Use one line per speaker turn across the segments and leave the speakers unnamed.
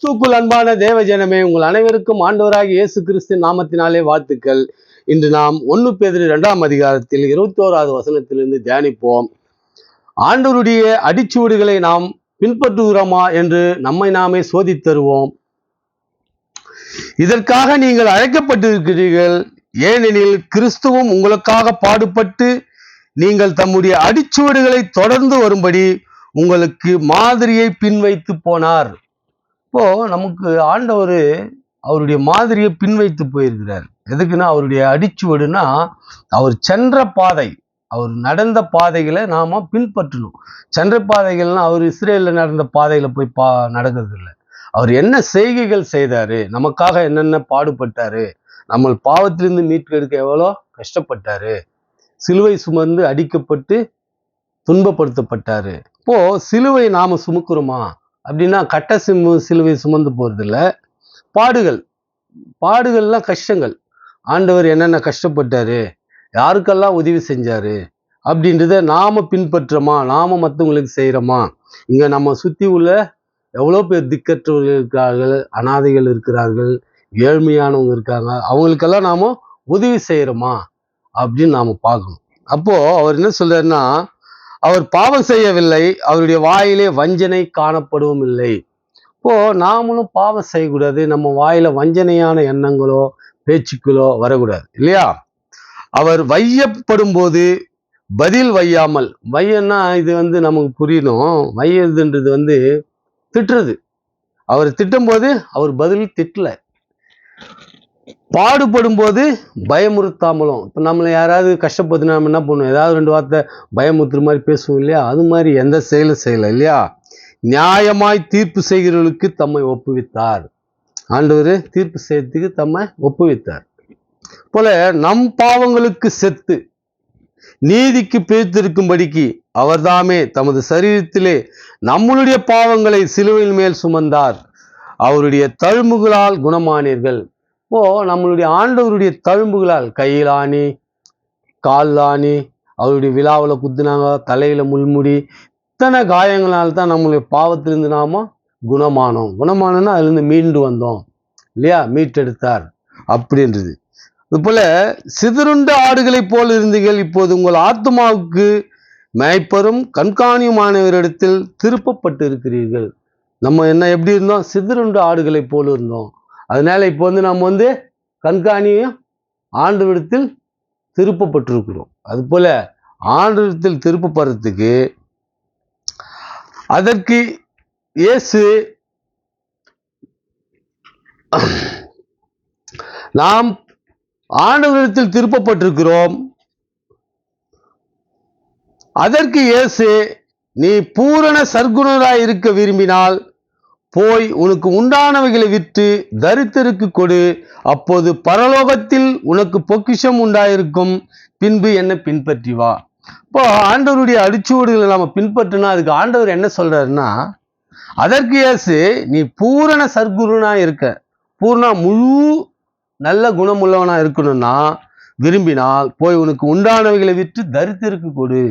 கிறிஸ்துக்குள் அன்பான தேவ ஜனமே, உங்கள் அனைவருக்கும் ஆண்டவராகிய இயேசு கிறிஸ்து நாமத்தினாலே வாழ்த்துக்கள். இன்று நாம் 1 பேதுரு 2ஆம் அதிகாரத்தில் 21வது வசனத்திலிருந்து தியானிப்போம். ஆண்டவருடைய அடிச்சுவடுகளை நாம் பின்பற்றுகிறோமா என்று நம்மை நாமே சோதித்தருவோம். இதற்காக நீங்கள் அழைக்கப்பட்டிருக்கிறீர்கள். ஏனெனில் கிறிஸ்துவும் உங்களுக்காக பாடுபட்டு நீங்கள் தம்முடைய அடிச்சுவடுகளை தொடர்ந்து வரும்படி உங்களுக்கு மாதிரியை பின்வைத்து போனார். இப்போ நமக்கு ஆண்டவர் அவருடைய மாதிரியை பின்வைத்து போயிருக்கிறார். எதுக்குன்னா அவருடைய அடிச்சுவடுனா அவர் சென்ற பாதை, அவர் நடந்த பாதைகளை நாம பின்பற்றணும். சென்ற பாதைகள்னா அவர் இஸ்ரேல்ல நடந்த பாதையில போய் நடக்கிறது இல்லை. அவர் என்ன செய்கைகள் செய்தாரு, நமக்காக என்னென்ன பாடுபட்டாரு, நம்ம பாவத்திலிருந்து மீட்கெடுக்க எவ்வளோ கஷ்டப்பட்டாரு, சிலுவை சுமந்து அடிக்கப்பட்டு துன்பப்படுத்தப்பட்டாரு. இப்போ சிலுவை நாம சுமக்குறோமா அப்படின்னா கட்ட சிலுவை சுமந்து போறது இல்லை. பாடுகள்லாம் கஷ்டங்கள். ஆண்டவர் என்னென்ன கஷ்டப்பட்டாரு, யாருக்கெல்லாம் உதவி செஞ்சாரு அப்படின்றத நாம பின்பற்றோமா, நாம மற்றவங்களுக்கு செய்யறோமா. இங்க நம்ம சுத்தி உள்ள எவ்வளோ பேர் திக்கற்றவர்கள் இருக்கிறார்கள், அனாதைகள் இருக்கிறார்கள், ஏழ்மையானவங்க இருக்காங்க. அவங்களுக்கெல்லாம் நாம உதவி செய்யறோமா அப்படின்னு நாம பார்க்கணும். அப்போ அவர் என்ன சொல்றாருன்னா, அவர் பாவம் செய்யவில்லை, அவருடைய வாயிலே வஞ்சனை காணப்படவும் இல்லை. இப்போ நாமளும் பாவம் செய்யக்கூடாது, நம்ம வாயில வஞ்சனையான எண்ணங்களோ பேச்சுக்களோ வரக்கூடாது இல்லையா. அவர் வையப்படும் போது பதில் வையாமல், வையன்னா இது நமக்கு புரியணும். வையதுன்றது திட்டுறது. அவர் திட்டும் போது அவர் பதில் திட்டல. பாடுபடும் போது பயமுறுத்தாமலும். இப்போ நம்மளை யாராவது கஷ்டப்படுத்தினா நம்ம என்ன பண்ணுவோம், ஏதாவது 2 வார்த்தை பயமுறுத்துற மாதிரி பேசுவோம் இல்லையா. அது மாதிரி எந்த செயலும் செய்யல இல்லையா. நியாயமாய் தீர்ப்பு செய்கிறவர்களுக்கு தம்மை ஒப்புவித்தார். ஆண்டவர் தீர்ப்பு செய்யறதுக்கு தம்மை ஒப்புவித்தார். போல நம் பாவங்களுக்கு செத்து நீதிக்கு பிரித்திருக்கும்படிக்கு அவர்தாமே தமது சரீரத்திலே நம்மளுடைய பாவங்களை சிலுவையின் மேல் சுமந்தார். அவருடைய தழும்புகளால் குணமானீர்கள். இப்போ நம்மளுடைய ஆண்டவருடைய தழும்புகளால், கையில் ஆணி, கால் ஆணி, அவருடைய விழாவில் குத்துனாங்க, தலையில முள்முடி, இத்தனை காயங்களால் தான் நம்மளுடைய பாவத்திலிருந்து நாம குணமானோம். குணமானோம்னா அதுலேருந்து மீண்டு வந்தோம் இல்லையா, மீட்டெடுத்தார் அப்படின்றது. அதுபோல சிதறுண்ட ஆடுகளை போல் இருந்தீர்கள், இப்போது உங்கள் ஆத்மாவுக்கு மேய்ப்பரும் கண்காணியுமானவரிடத்தில் திருப்பப்பட்டு இருக்கிறீர்கள். நம்ம எப்படி இருந்தோம், சிதறுண்ட ஆடுகளை போல் இருந்தோம். அதனால இப்போ நம்ம கண்காணியும் ஆண்டவரிடத்தில் திருப்பப்பட்டிருக்கிறோம். அது போல ஆண்டவரிடத்தில் திருப்பப்படுறதுக்கு அதற்கு இயேசு நாம் ஆண்டவரிடத்தில் திருப்பப்பட்டிருக்கிறோம். அதற்கு இயேசு, நீ பூரண சற்குணராய் இருக்க விரும்பினால் போய் உனக்கு உண்டானவைகளை விற்று தரித்திற்கு கொடு, அப்போது பரலோகத்தில் உனக்கு பொக்கிஷம் உண்டாயிருக்கும், பின்பு என்னை பின்பற்றி வா. இப்போ ஆண்டவருடைய அடிச்சுவடுகளை நாம பின்பற்றினா அதுக்கு ஆண்டவர் என்ன சொல்றாருன்னா, அதற்கு இயேசு, நீ பூரண சற்குணனா இருக்க, பூர்ண முழு நல்ல குணமுள்ளவனா இருக்கணும்னா விரும்பினால் போய் உனக்கு உண்டானவைகளை விற்று தரித்திற்கு கொடு,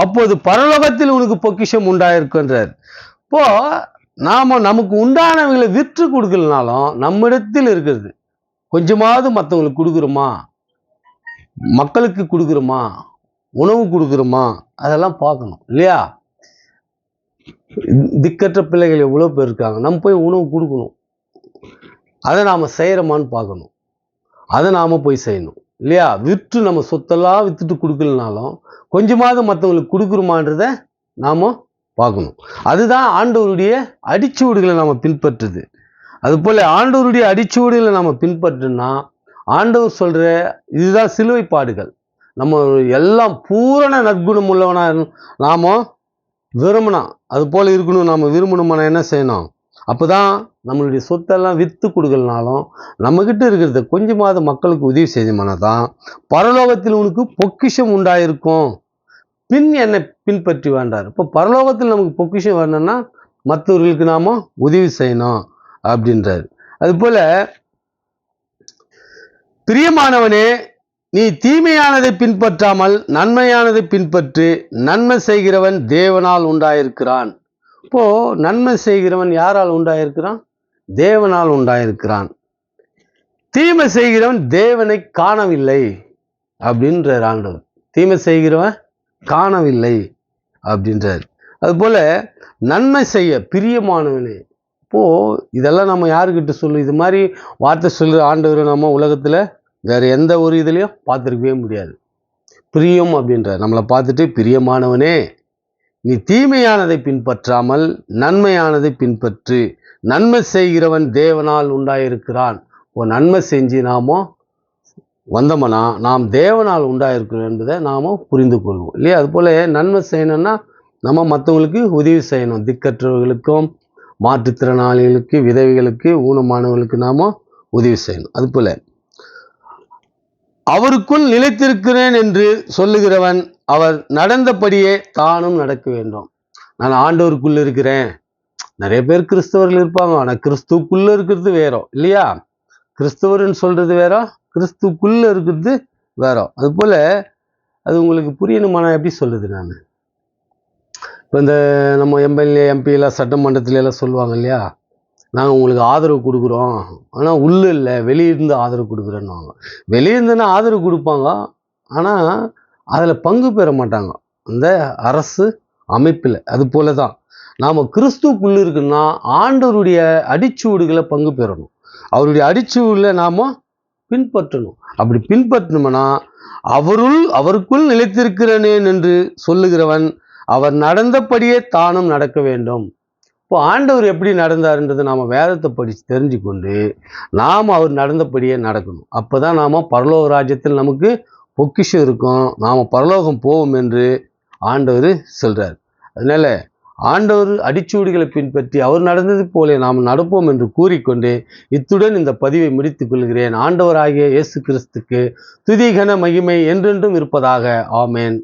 அப்போது பரலோகத்தில் உனக்கு பொக்கிஷம் உண்டாயிருக்குன்றார். இப்போ நமக்கு உண்டானவங்களை விற்று கொடுக்கலனாலும் நம்மிடத்தில் இருக்கிறது கொஞ்சமாவது மற்றவங்களுக்கு கொடுக்குறோமா, மக்களுக்கு கொடுக்குறோமா, உணவு கொடுக்குறோமா, அதெல்லாம் பார்க்கணும் இல்லையா. திக்கற்ற பிள்ளைகள் எவ்வளோ பேர் இருக்காங்க, நம்ம போய் உணவு கொடுக்கணும். அதை நாம் செய்கிறோமான்னு பார்க்கணும், அதை நாம் போய் செய்யணும் இல்லையா. விற்று நம்ம சொத்தெல்லாம் விற்றுட்டு கொடுக்கலனாலும் கொஞ்சமாவது மற்றவங்களுக்கு கொடுக்குறோமான்றத நாம் பார்க்கணும். அதுதான் ஆண்டவருடைய அடிச்சுவடுகளை நம்ம பின்பற்றுது. அது போல ஆண்டவருடைய அடிச்சுவடுகளை நம்ம பின்பற்றுனா ஆண்டவர் சொல்ற இதுதான் சிலுவை பாடுகள். நம்ம எல்லாம் பூரண நற்குணம் உள்ளவனா நாம விரும்பணும். அது போல இருக்கணும். நாம விரும்பணும்னா என்ன செய்யணும், அப்போதான் நம்மளுடைய சொத்தெல்லாம் விற்று கொடுக்கலனாலும் நம்ம கிட்ட இருக்கிறத கொஞ்சமாவது மக்களுக்கு உதவி செய்யணும்னா தான் பரலோகத்தில் உனக்கு பொக்கிஷம் உண்டாயிருக்கும், பின் என்னை பின்பற்றி வேண்டார். இப்போ பரலோகத்தில் நமக்கு பொக்கிஷம் வரணும்னா மற்றவர்களுக்கு நாம உதவி செய்யணும் அப்படின்றாரு. அது போல பிரியமானவனே, நீ தீமையானதை பின்பற்றாமல் நன்மையானதை பின்பற்றி, நன்மை செய்கிறவன் தேவனால் உண்டாயிருக்கிறான், இப்போ நன்மை செய்கிறவன் யாரால் உண்டாயிருக்கிறான்? தேவனால் உண்டாயிருக்கிறான். தீமை செய்கிறவன் தேவனை காணவில்லை அப்படின்றார் ஆண்டவர். தீமை செய்கிறவன் காணவில்லை அப்படின்றார். அதுபோல நன்மை செய்ய பிரியமானவனே. இப்போ இதெல்லாம் நம்ம யாருக்கிட்ட சொல்லு? இது மாதிரி வார்த்தை சொல்லுற ஆண்டவர் நம்ம உலகத்துல வேற எந்த ஒரு இதுலயும் பார்த்துருக்கவே முடியாது. பிரியம் அப்படின்றார். நம்மளை பார்த்துட்டு பிரியமானவனே, நீ தீமையானதை பின்பற்றாமல் நன்மையானதை பின்பற்று. நன்மை செய்கிறவன் தேவனால் உண்டாயிருக்கிறான். இப்போ நன்மை செஞ்சு நாமோ வந்தோம்னா நாம் தேவனால் உண்டாயிருக்கிறோம் என்பதை நாம புரிந்து கொள்வோம் இல்லையா? அதுபோல நன்மை செய்யணும்னா நம்ம மற்றவங்களுக்கு உதவி செய்யணும். திக்கற்றவர்களுக்கும், மாற்றுத்திறனாளிகளுக்கு, விதவைகளுக்கு, ஊனமானவர்களுக்கு நாம உதவி செய்யணும். அதுபோல அவருக்குள் நிலைத்திருக்கிறேன் என்று சொல்லுகிறவன் அவர் நடந்தபடியே தானும் நடக்க வேண்டும். நான் ஆண்டவருக்குள்ள இருக்கிறேன். நிறைய பேர் கிறிஸ்தவர்கள் இருப்பாங்க, ஆனா கிறிஸ்துக்குள்ள இருக்கிறது வேற இல்லையா? கிறிஸ்தவர்னு சொல்றது வேற, கிறிஸ்துக்குள்ள இருக்கிறது வேற. அது போல அது உங்களுக்கு புரியணுமா? நான் எப்படி சொல்லுது? நான் இப்போ இந்த நம்ம எம்எல்ஏ எம்பி எல்லாம் சட்டமன்றத்துல எல்லாம் சொல்லுவாங்க இல்லையா, நாங்கள் உங்களுக்கு ஆதரவு கொடுக்குறோம், ஆனால் உள்ள இல்லை வெளியிருந்து ஆதரவு கொடுக்குறேன்னுவாங்க. வெளியிருந்துன்னா ஆதரவு கொடுப்பாங்க, ஆனால் அதில் பங்கு பெற மாட்டாங்க அந்த அரசு அமைப்பில். அது போல தான் நாம் கிறிஸ்துக்குள்ள இருக்குன்னா ஆண்டவருடைய அடிச்சுவடுகளை பங்கு பெறணும். அவருடைய அடிச்சுவடில் நாம் பின்பற்றணும். அப்படி பின்பற்றணும்னா அவருக்குள் நிலைத்திருக்கிறேன் என்று சொல்லுகிறவன் அவர் நடந்தபடியே தானும் நடக்க வேண்டும். இப்போ ஆண்டவர் எப்படி நடந்தாருன்றதை நாம் வேதத்தை படித்து தெரிஞ்சு கொண்டு நாம் அவர் நடந்தபடியே நடக்கணும். அப்போ தான் நாம் பரலோக ராஜ்யத்தில் நமக்கு பொக்கிஷம் இருக்கும், நாம் பரலோகம் போவோம் என்று ஆண்டவர் சொல்கிறார். அதனால ஆண்டவர் அடிச்சூடிகளை பின்பற்றி அவர் நடந்தது போல நாம் நடப்போம் என்று கூறிக்கொண்டு இத்துடன் இந்த பதிவை முடித்துக் கொள்கிறேன். ஆண்டவராகிய இயேசு கிறிஸ்துக்கு துதி கன மகிமை என்றென்றும் இருப்பதாக. ஆமேன்.